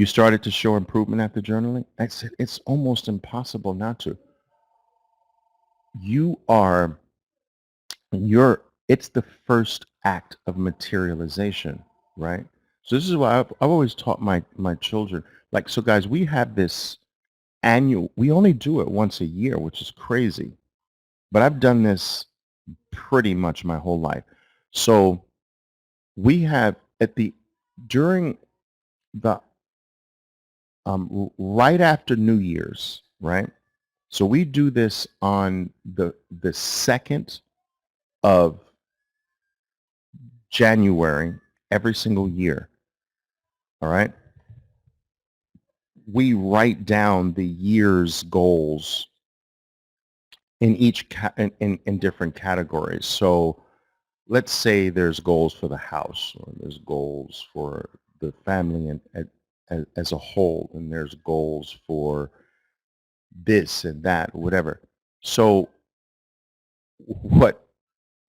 You started to show improvement after journaling? I said, it's almost impossible not to. You are, it's the first act of materialization, right? So this is why I've always taught my children, like, so guys, we have this annual, we only do it once a year, which is crazy. But I've done this pretty much my whole life. So we have during the, right after New Year's, right? So we do this on the 2nd of January every single year, all right? We write down the year's goals in in different categories. So let's say there's goals for the house, or there's goals for the family as a whole, and there's goals for this and that, whatever. So what?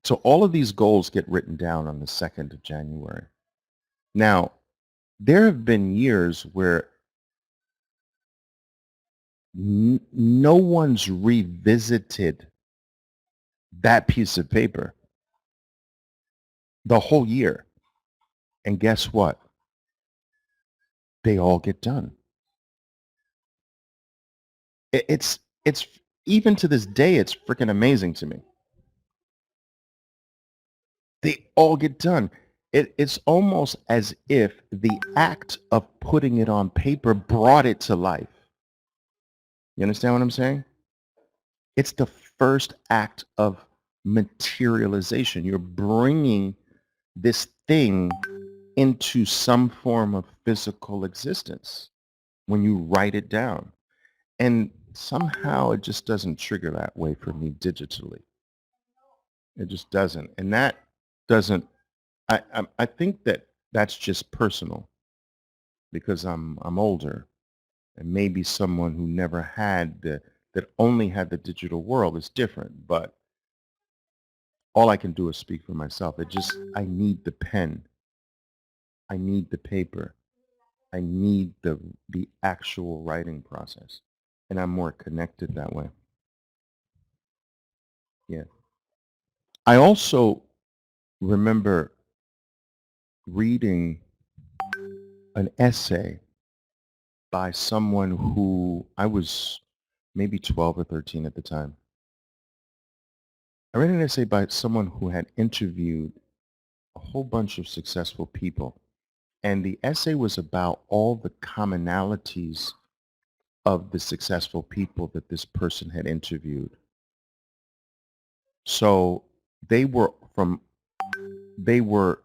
So all of these goals get written down on the 2nd of January. Now, there have been years where no one's revisited that piece of paper the whole year. And guess what? They all get done. It's even to this day, it's freaking amazing to me. They all get done. It's almost as if the act of putting it on paper brought it to life. You understand what I'm saying? It's the first act of materialization. You're bringing this thing into some form of physical existence when you write it down. And somehow it just doesn't trigger that way for me digitally. It just doesn't. And that doesn't, I think that that's just personal because I'm older, and maybe someone who never had that only had the digital world is different. But all I can do is speak for myself. I need the pen. I need the paper. I need the actual writing process. And I'm more connected that way. Yeah. I also remember reading an essay by someone who, I was maybe 12 or 13 at the time. I read an essay by someone who had interviewed a whole bunch of successful people. And the essay was about all the commonalities of the successful people that this person had interviewed. So they were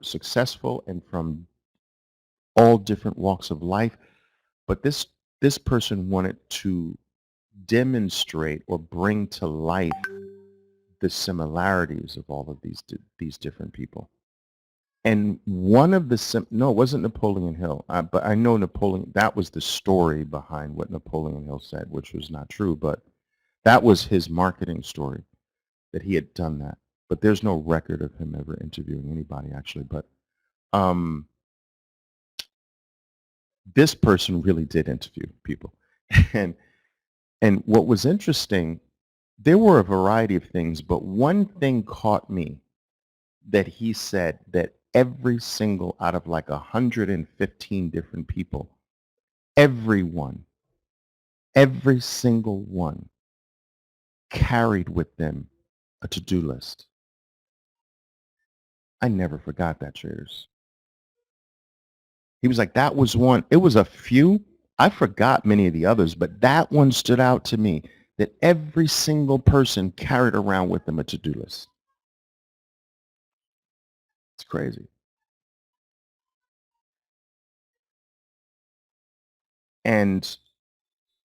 successful and from all different walks of life, but this person wanted to demonstrate or bring to life the similarities of all of these different people. And one of no, it wasn't Napoleon Hill, but I know Napoleon, that was the story behind what Napoleon Hill said, which was not true, but that was his marketing story, that he had done that. But there's no record of him ever interviewing anybody, actually. But this person really did interview people. and and what was interesting, there were a variety of things, but one thing caught me, that he said that every single out of like 115 different people, everyone, every single one carried with them a to-do list. I never forgot that, traders. He was like, that was one. It was a few. I forgot many of the others, but that one stood out to me, that every single person carried around with them a to-do list. It's crazy. And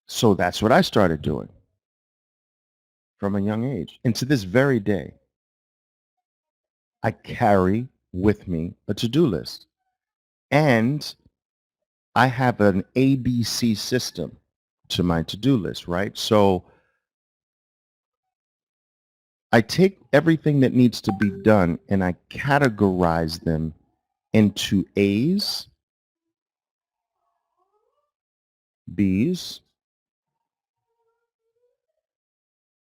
so that's what I started doing from a young age. And to this very day, I carry with me a to-do list. And I have an ABC system to my to-do list, right? So I take everything that needs to be done and I categorize them into A's B's,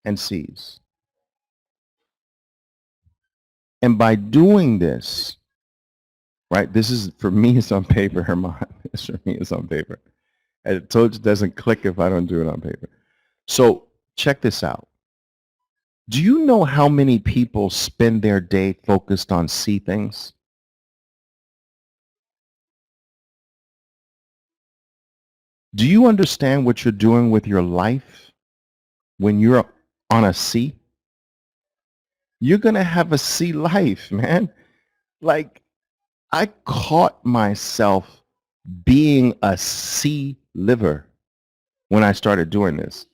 and C's. And by doing this, right, this is, for me, it's on paper, Herman. It's for me, it's on paper. I told you it doesn't click if I don't do it on paper. So check this out. Do you know how many people spend their day focused on C things? Do you understand what you're doing with your life when you're on a C? You're going to have a C life, man. Like, I caught myself being a C liver when I started doing this.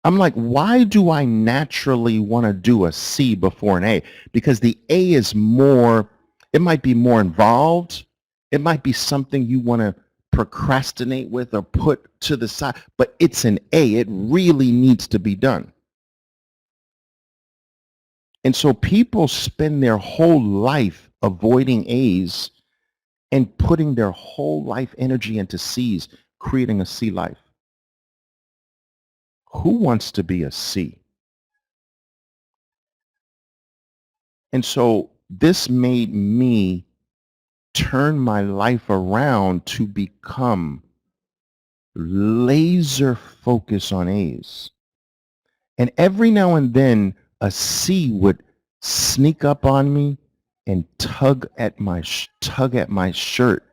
I'm like, why do I naturally want to do a C before an A? Because the A is more, it might be more involved. It might be something you want to procrastinate with or put to the side, but it's an A. It really needs to be done. And so people spend their whole life avoiding A's and putting their whole life energy into C's, creating a C life. Who wants to be a C? And so this made me turn my life around to become laser focused on A's. And every now and then a C would sneak up on me and tug at my shirt.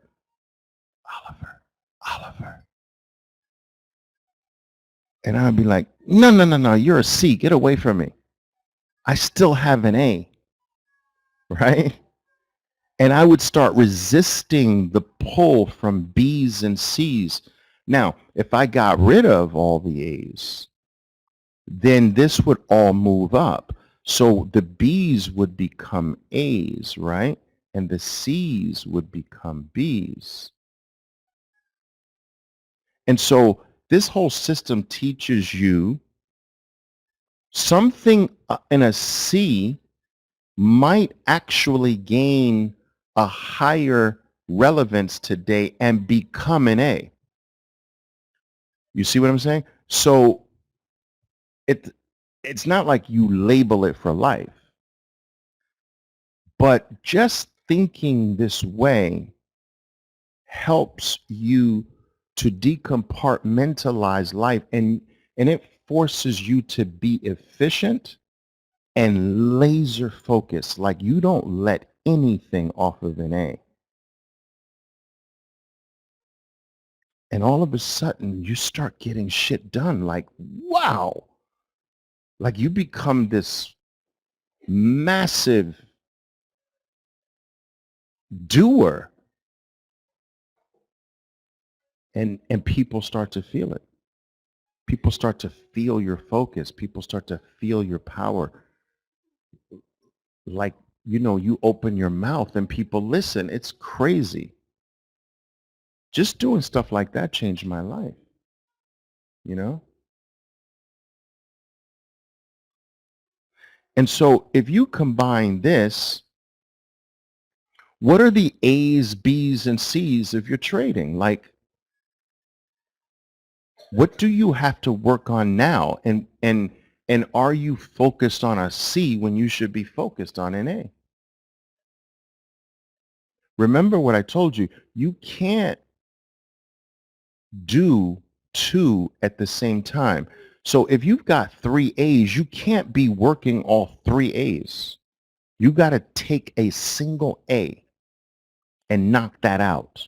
Oliver, Oliver. And I'd be like, no, no, no, no, you're a C. Get away from me. I still have an A, right? And I would start resisting the pull from B's and C's. Now, if I got rid of all the A's, then this would all move up. So the B's would become A's, right? And the C's would become B's. And so this whole system teaches you something in a C might actually gain a higher relevance today and become an A. You see what I'm saying? So it's not like you label it for life, but just thinking this way helps you to decompartmentalize life, and it forces you to be efficient and laser focused. Like, you don't let anything off of an A. And all of a sudden you start getting shit done. Like, wow. Like, you become this massive doer, and people start to feel it. People start to feel your focus. People start to feel your power. Like, you open your mouth and people listen. It's crazy. Just doing stuff like that changed my life, you know? And so if you combine this, what are the A's, B's, and C's if you're trading? Like, what do you have to work on now? And are you focused on a C when you should be focused on an A? Remember what I told you. You can't do two at the same time. So if you've got three A's, you can't be working all three A's. You got to take a single A and knock that out.